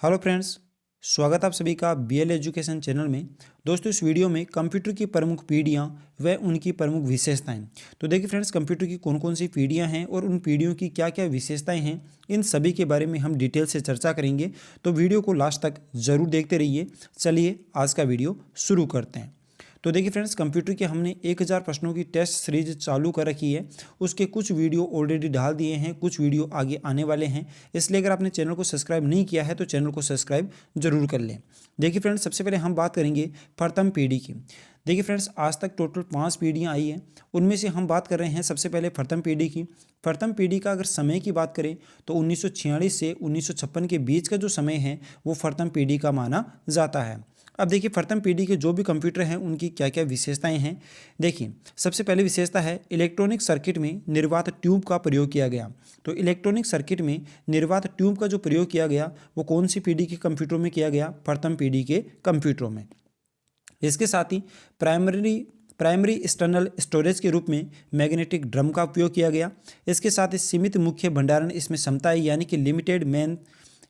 Hello friends, स्वागत आप सभी का बीएल एजुकेशन चैनल में। दोस्तों, इस वीडियो में कंप्यूटर की प्रमुख पीढ़ियाँ व उनकी प्रमुख विशेषताएं। तो देखिए फ्रेंड्स, कंप्यूटर की कौन कौन सी पीढ़ियाँ हैं और उन पीढ़ियों की क्या क्या विशेषताएं हैं, इन सभी के बारे में हम डिटेल से चर्चा करेंगे। तो वीडियो को लास्ट तक ज़रूर देखते रहिए। चलिए आज का वीडियो शुरू करते हैं। तो देखिए फ्रेंड्स, कंप्यूटर के हमने 1000 प्रश्नों की टेस्ट सीरीज चालू कर रखी है। उसके कुछ वीडियो ऑलरेडी डाल दिए हैं, कुछ वीडियो आगे आने वाले हैं। इसलिए अगर आपने चैनल को सब्सक्राइब नहीं किया है तो चैनल को सब्सक्राइब जरूर कर लें। देखिए फ्रेंड्स, सबसे पहले हम बात करेंगे प्रथम पीढ़ी की। देखिए फ्रेंड्स, आज तक टोटल 5 पीढ़ियाँ आई हैं। उनमें से हम बात कर रहे हैं सबसे पहले प्रथम पीढ़ी की। प्रथम पीढ़ी का अगर समय की बात करें तो 1946 से 1956 के बीच का जो समय है वो प्रथम पीढ़ी का माना जाता है। अब देखिए, प्रथम पीढ़ी के जो भी कंप्यूटर हैं उनकी क्या क्या विशेषताएं हैं। देखिए, सबसे पहली विशेषता है इलेक्ट्रॉनिक सर्किट में निर्वात ट्यूब का प्रयोग किया गया। तो इलेक्ट्रॉनिक सर्किट में निर्वात ट्यूब का जो प्रयोग किया गया वो कौन सी पीढ़ी के कंप्यूटरों में किया गया? प्रथम पीढ़ी के कंप्यूटरों में। इसके साथ ही प्राइमरी एक्सटर्नल स्टोरेज के रूप में मैग्नेटिक ड्रम का उपयोग किया गया। इसके साथ ही सीमित मुख्य भंडारण इसमें क्षमता है, यानी कि लिमिटेड मेन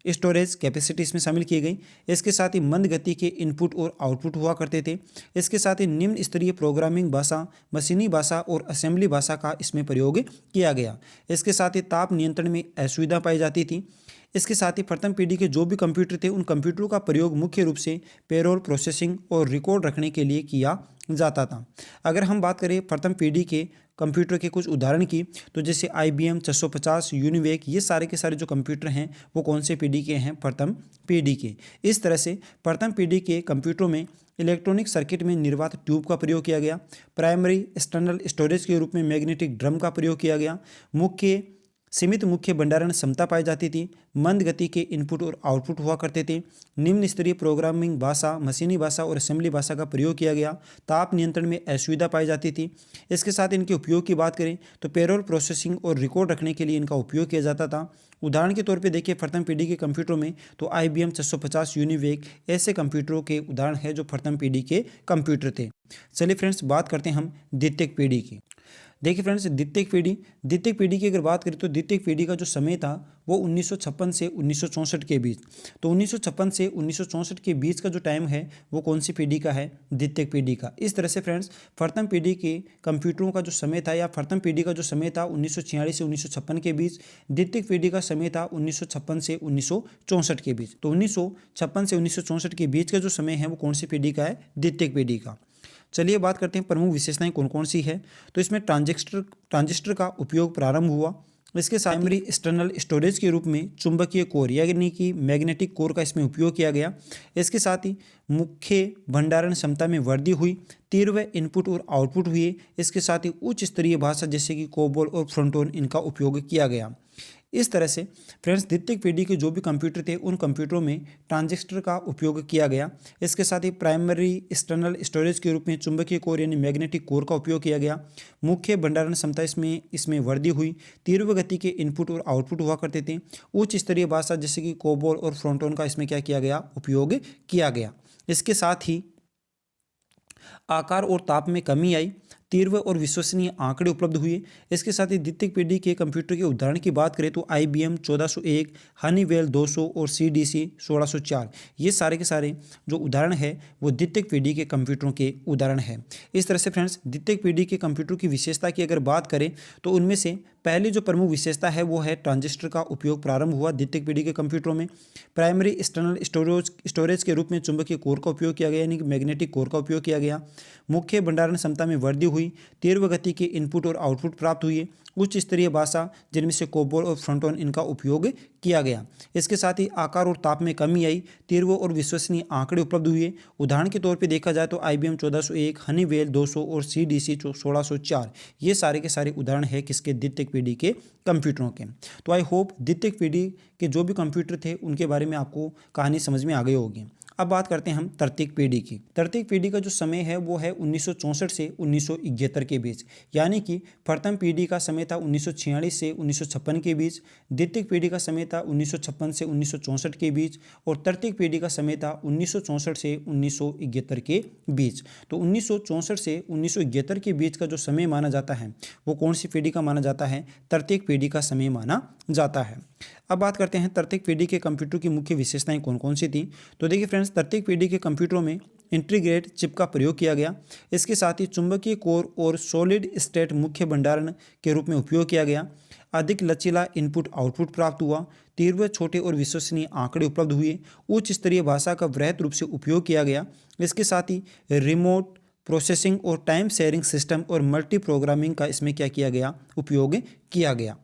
स्टोरेज कैपेसिटी इसमें शामिल की गई। इसके साथ ही मंद गति के इनपुट और आउटपुट हुआ करते थे। इसके साथ ही निम्न स्तरीय प्रोग्रामिंग भाषा, मशीनी भाषा और असेंबली भाषा का इसमें प्रयोग किया गया। इसके साथ ही ताप नियंत्रण में असुविधा पाई जाती थी। इसके साथ ही प्रथम पीढ़ी के जो भी कंप्यूटर थे उन कंप्यूटरों का प्रयोग मुख्य रूप से पेरोल प्रोसेसिंग और रिकॉर्ड रखने के लिए किया जाता था। अगर हम बात करें प्रथम पीढ़ी के कंप्यूटर के कुछ उदाहरण की, तो जैसे IBM 650, यूनिवेक, ये सारे के सारे जो कंप्यूटर हैं वो कौन से पीढ़ी के हैं? प्रथम पीढ़ी के। इस तरह से प्रथम पीढ़ी के कंप्यूटरों में इलेक्ट्रॉनिक सर्किट में निर्वात ट्यूब का प्रयोग किया गया। प्राइमरी एक्सटर्नल स्टोरेज के रूप में मैग्नेटिक ड्रम का प्रयोग किया गया। सीमित मुख्य भंडारण क्षमता पाई जाती थी। मंद गति के इनपुट और आउटपुट हुआ करते थे। निम्न स्तरीय प्रोग्रामिंग भाषा, मशीनी भाषा और असेंबली भाषा का प्रयोग किया गया। ताप नियंत्रण में असुविधा पाई जाती थी। इसके साथ इनके उपयोग की बात करें तो पेरोल प्रोसेसिंग और रिकॉर्ड रखने के लिए इनका उपयोग किया जाता था। उदाहरण के तौर पे देखिए, प्रथम पीढ़ी के कंप्यूटरों में तो IBM 650, यूनिवेक ऐसे कंप्यूटरों के उदाहरण है जो प्रथम पीढ़ी के कंप्यूटर थे। चलिए फ्रेंड्स, बात करते हैं हम द्वितीय पीढ़ी की। देखिए फ्रेंड्स, द्वितीय पीढ़ी की अगर बात करें तो द्वितीय पीढ़ी का जो समय था वो 1956 से 1964 के बीच। तो 1956 से 1964 के बीच का जो टाइम है वो कौन सी पीढ़ी का है? द्वितीय पीढ़ी का। इस तरह से फ्रेंड्स, प्रथम पीढ़ी के कंप्यूटरों का जो समय था या प्रथम पीढ़ी का जो समय था 1946 से 1956 के बीच। द्वितीय पीढ़ी का समय था 1956 से 1964 के बीच। तो 1956 से 1964 के बीच का जो समय है वो कौन सी पीढ़ी का है? द्वितीय पीढ़ी का। चलिए बात करते हैं प्रमुख विशेषताएं कौन कौन सी है। तो इसमें ट्रांजिस्टर का उपयोग प्रारंभ हुआ। इसके साथ प्राइमरी एक्सटर्नल स्टोरेज के रूप में चुंबकीय कोर यानी कि मैग्नेटिक कोर का इसमें उपयोग किया गया। इसके साथ ही मुख्य भंडारण क्षमता में वृद्धि हुई। तीव्र इनपुट और आउटपुट हुए। इसके साथ ही उच्च स्तरीय भाषा जैसे कि कोबोल और फ्रंटोन इनका उपयोग किया गया। इस तरह से फ्रेंड्स, द्वितीय पीढ़ी के जो भी कंप्यूटर थे उन कंप्यूटरों में ट्रांजिस्टर का उपयोग किया गया। इसके साथ ही प्राइमरी एक्सटर्नल स्टोरेज के रूप में चुंबकीय कोर यानी मैग्नेटिक कोर का उपयोग किया गया। मुख्य भंडारण क्षमता इसमें वृद्धि हुई। तीव्र गति के इनपुट और आउटपुट हुआ करते थे। उच्च स्तरीय भाषा जैसे कि कोबोल और फ्रंटोन का इसमें क्या किया गया? उपयोग किया गया। इसके साथ ही आकार और ताप में कमी आई। तीव्र और विश्वसनीय आंकड़े उपलब्ध हुए। इसके साथ ही द्वितीय पीढ़ी के कंप्यूटर के उदाहरण की बात करें तो IBM 1401, हनीवेल 200 और CDC 1604, ये सारे के सारे जो उदाहरण है वो द्वितीय पीढ़ी के कंप्यूटरों के उदाहरण है। इस तरह से फ्रेंड्स, द्वितीय पीढ़ी के कंप्यूटर की विशेषता की अगर बात करें तो उनमें से पहली जो प्रमुख विशेषता है वो है ट्रांजिस्टर का उपयोग प्रारंभ हुआ द्वितीय पीढ़ी के कंप्यूटरों में। प्राइमरी एक्सटर्नल स्टोरेज के रूप में चुंबकीय कोर का उपयोग किया गया यानी कि मैग्नेटिक कोर का उपयोग किया गया। मुख्य भंडारण क्षमता में वृद्धि हुई। तीव्र गति के इनपुट और आउटपुट प्राप्त हुए। उच्च स्तरीय भाषा जिनमें से कोबोल और फ्रंटोन इनका उपयोग किया गया। इसके साथ ही आकार और ताप में कमी आई। तीव्र और विश्वसनीय आंकड़े उपलब्ध हुए। उदाहरण के तौर पे देखा जाए तो IBM 1401, हनीवेल 200 और CDC 1604, ये सारे के सारे उदाहरण है किसके? द्वितीय पीढ़ी के कंप्यूटरों के। तो आई होप द्वितीय पीढ़ी के जो भी कंप्यूटर थे उनके बारे में आपको कहानी समझ में आ गई होगी। अब बात करते हैं हम तृतीय पीढ़ी की। तृतीय पीढ़ी का जो समय है वो है 1964 से 1971 के बीच, यानी कि प्रथम पीढ़ी का समय था 1946 से 1956 के बीच। द्वितीय पीढ़ी का समय था 1956 से 1964 के बीच और तृतीय पीढ़ी का समय था 1964 से 1971 के बीच। तो 1964 से 1971 के बीच का जो समय माना जाता है वो कौन सी पीढ़ी का माना जाता है? तृतीय पीढ़ी का समय माना जाता है। अब बात करते हैं तृतीय पीढ़ी के कंप्यूटर की मुख्य विशेषताएं कौन कौन सी थी। तो देखिए फ्रेंड्स, तृतीय पीढ़ी के कंप्यूटरों में इंटीग्रेटेड चिप का प्रयोग किया गया। इसके साथ ही चुंबकीय कोर और सॉलिड स्टेट मुख्य भंडारण के रूप में उपयोग किया गया। अधिक लचीला इनपुट आउटपुट प्राप्त हुआ। तीव्र, छोटे और विश्वसनीय आंकड़े उपलब्ध हुए। उच्च स्तरीय भाषा का वृहद रूप से उपयोग किया गया। इसके साथ ही रिमोट प्रोसेसिंग और टाइम शेयरिंग सिस्टम और मल्टी प्रोग्रामिंग का इसमें क्या किया गया, उपयोग किया गया।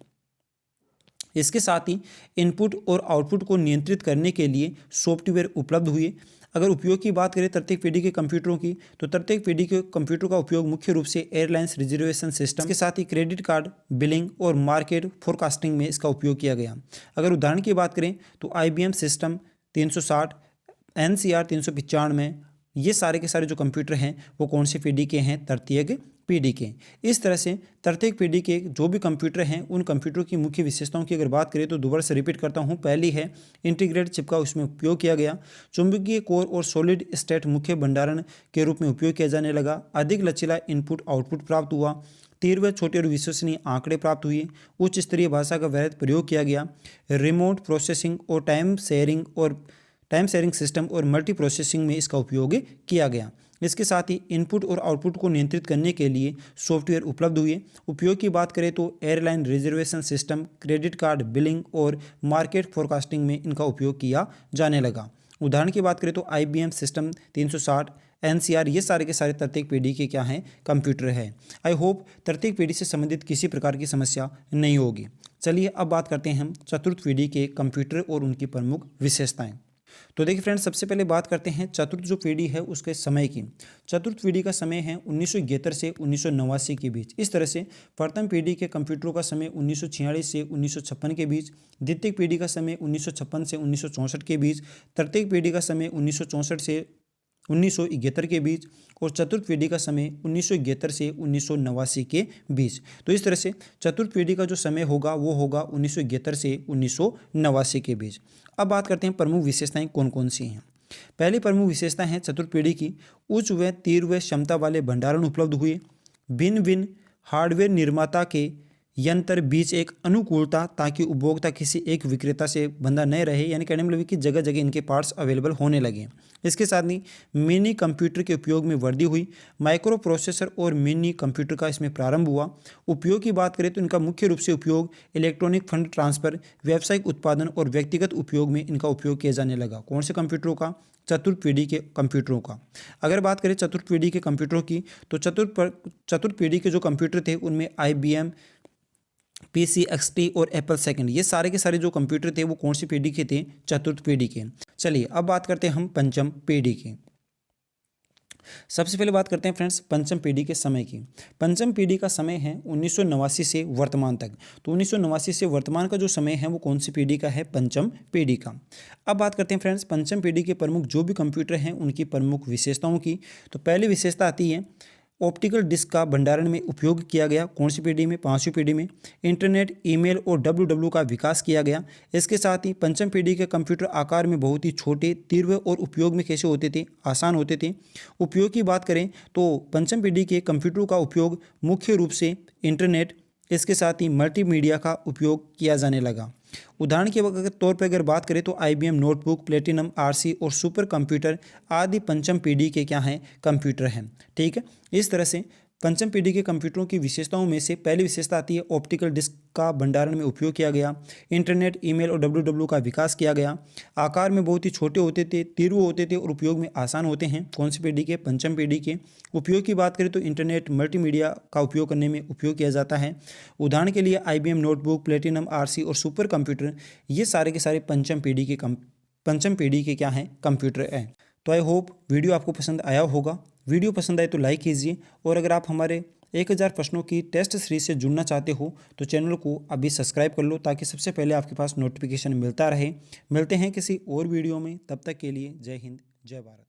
इसके साथ ही इनपुट और आउटपुट को नियंत्रित करने के लिए सॉफ्टवेयर उपलब्ध हुए। अगर उपयोग की बात करें तृतीय पीढ़ी के कंप्यूटरों की, तो तृतीय पीढ़ी के कंप्यूटर का उपयोग मुख्य रूप से एयरलाइंस रिजर्वेशन सिस्टम के साथ ही क्रेडिट कार्ड बिलिंग और मार्केट फोरकास्टिंग में इसका उपयोग किया गया। अगर उदाहरण की बात करें तो IBM सिस्टम 360, NCR 395, ये सारे के सारे जो कंप्यूटर हैं वो कौन सी पीढ़ी के हैं, तृतीय पीढ़ी के। इस तरह से तृतीय पीढ़ी के जो भी कंप्यूटर हैं उन कंप्यूटर की मुख्य विशेषताओं की अगर बात करें तो दोबारा से रिपीट करता हूं। पहली है इंटीग्रेटेड चिप का उसमें उपयोग किया गया। चुंबकीय कोर और सॉलिड स्टेट मुख्य भंडारण के रूप में उपयोग किया जाने लगा। अधिक लचीला इनपुट आउटपुट प्राप्त हुआ। तीव्र, छोटे और विश्वसनीय आंकड़े प्राप्त हुए। उच्च स्तरीय भाषा का वृहद प्रयोग किया गया। रिमोट प्रोसेसिंग और टाइम शेयरिंग सिस्टम और मल्टी प्रोसेसिंग में इसका उपयोग किया गया। इसके साथ ही इनपुट और आउटपुट को नियंत्रित करने के लिए सॉफ्टवेयर उपलब्ध हुए। उपयोग की बात करें तो airline reservation system, credit card billing और मार्केट फोरकास्टिंग में इनका उपयोग किया जाने लगा। उदाहरण की बात करें तो IBM सिस्टम 360, NCR, ये सारे के सारे तृतीय पीढ़ी के क्या हैं, कंप्यूटर है। आई होप तृतीय पीढ़ी से संबंधित किसी प्रकार की समस्या नहीं होगी। चलिए अब बात करते हैं हम चतुर्थ पीढ़ी के कंप्यूटर और उनकी प्रमुख विशेषताएं। तो देखिए फ्रेंड्स, सबसे पहले बात करते हैं चतुर्थ जो पीढ़ी है उसके समय की। चतुर्थ पीढ़ी का समय है 1971 से 1989 के बीच। इस तरह से प्रथम पीढ़ी के कंप्यूटरों का समय 1946 से 1956 के बीच। द्वितीय पीढ़ी का समय 1956 से 1964 के बीच। तृतीय पीढ़ी का समय 1964 से 1971 के बीच। और चतुर्थ पीढ़ी का समय 1971 से 1989 के बीच। तो इस तरह से चतुर्थ पीढ़ी का जो समय होगा वो होगा 1971 से 1989 के बीच। अब बात करते हैं प्रमुख विशेषताएं कौन कौन सी हैं। पहली प्रमुख विशेषता है चतुर्थ पीढ़ी की, उच्च व तीव्र क्षमता वाले भंडारण उपलब्ध हुए। भिन्न भिन्न हार्डवेयर निर्माता के यंत्र बीच एक अनुकूलता, ताकि उपभोक्ता किसी एक विक्रेता से बंधा न रहे, यानी कहने मतलब कि जगह जगह इनके पार्ट्स अवेलेबल होने लगे। इसके साथ ही मिनी कंप्यूटर के उपयोग में वृद्धि हुई। माइक्रो प्रोसेसर और मिनी कंप्यूटर का इसमें प्रारंभ हुआ। उपयोग की बात करें तो इनका मुख्य रूप से उपयोग इलेक्ट्रॉनिक फंड ट्रांसफर, व्यावसायिक उत्पादन और व्यक्तिगत उपयोग में इनका उपयोग किया जाने लगा। कौन से कंप्यूटरों का? चतुर्थ पीढ़ी के कंप्यूटरों का। अगर बात करें चतुर्थ पीढ़ी के कंप्यूटरों की, तो चतुर्थ पीढ़ी के जो कंप्यूटर थे उनमें IBM PC, XT और एप्पल सेकंड, ये सारे के सारे जो कंप्यूटर थे वो कौन सी पीढ़ी के थे? चतुर्थ पीढ़ी के। चलिए अब बात करते हैं हम पंचम पीढ़ी की। सबसे पहले बात करते हैं फ्रेंड्स पंचम पीढ़ी के समय की। पंचम पीढ़ी का समय है 1989 से वर्तमान तक। तो 1989 से वर्तमान का जो समय है वो कौन सी पीढ़ी का है? पंचम पीढ़ी का। अब बात करते हैं फ्रेंड्स पंचम पीढ़ी के प्रमुख जो भी कंप्यूटर हैं उनकी प्रमुख विशेषताओं की। तो पहली विशेषता आती है ऑप्टिकल डिस्क का भंडारण में उपयोग किया गया। कौन सी पीढ़ी में? पांचवी पीढ़ी में। इंटरनेट, ईमेल और WWW का विकास किया गया। इसके साथ ही पंचम पीढ़ी के कंप्यूटर आकार में बहुत ही छोटे, तीव्र और उपयोग में कैसे होते थे? आसान होते थे। उपयोग की बात करें तो पंचम पीढ़ी के कंप्यूटरों का उपयोग मुख्य रूप से इंटरनेट, इसके साथ ही मल्टीमीडिया का उपयोग किया जाने लगा। उदाहरण के तौर पर अगर बात करें तो IBM नोटबुक, प्लेटिनम, RC और सुपर कंप्यूटर आदि पंचम पीढ़ी के क्या हैं? कंप्यूटर हैं। ठीक है, इस तरह से पंचम पीढ़ी के कंप्यूटरों की विशेषताओं में से पहली विशेषता आती है ऑप्टिकल डिस्क का भंडारण में उपयोग किया गया। इंटरनेट, ईमेल और WWW का विकास किया गया। आकार में बहुत ही छोटे होते थे, तीव्र होते थे और उपयोग में आसान होते हैं। कौन सी पीढ़ी के? पंचम पीढ़ी के। उपयोग की बात करें तो इंटरनेट, मल्टीमीडिया का उपयोग करने में उपयोग किया जाता है। उदाहरण के लिए IBM नोटबुक, प्लेटिनम, RC और सुपर कंप्यूटर, ये सारे के सारे पंचम पीढ़ी के क्या हैं? कंप्यूटर हैं। तो आई होप वीडियो आपको पसंद आया होगा। वीडियो पसंद आए तो लाइक कीजिए, और अगर आप हमारे 1000 प्रश्नों की टेस्ट सीरीज से जुड़ना चाहते हो तो चैनल को अभी सब्सक्राइब कर लो, ताकि सबसे पहले आपके पास नोटिफिकेशन मिलता रहे। मिलते हैं किसी और वीडियो में, तब तक के लिए जय हिंद, जय भारत।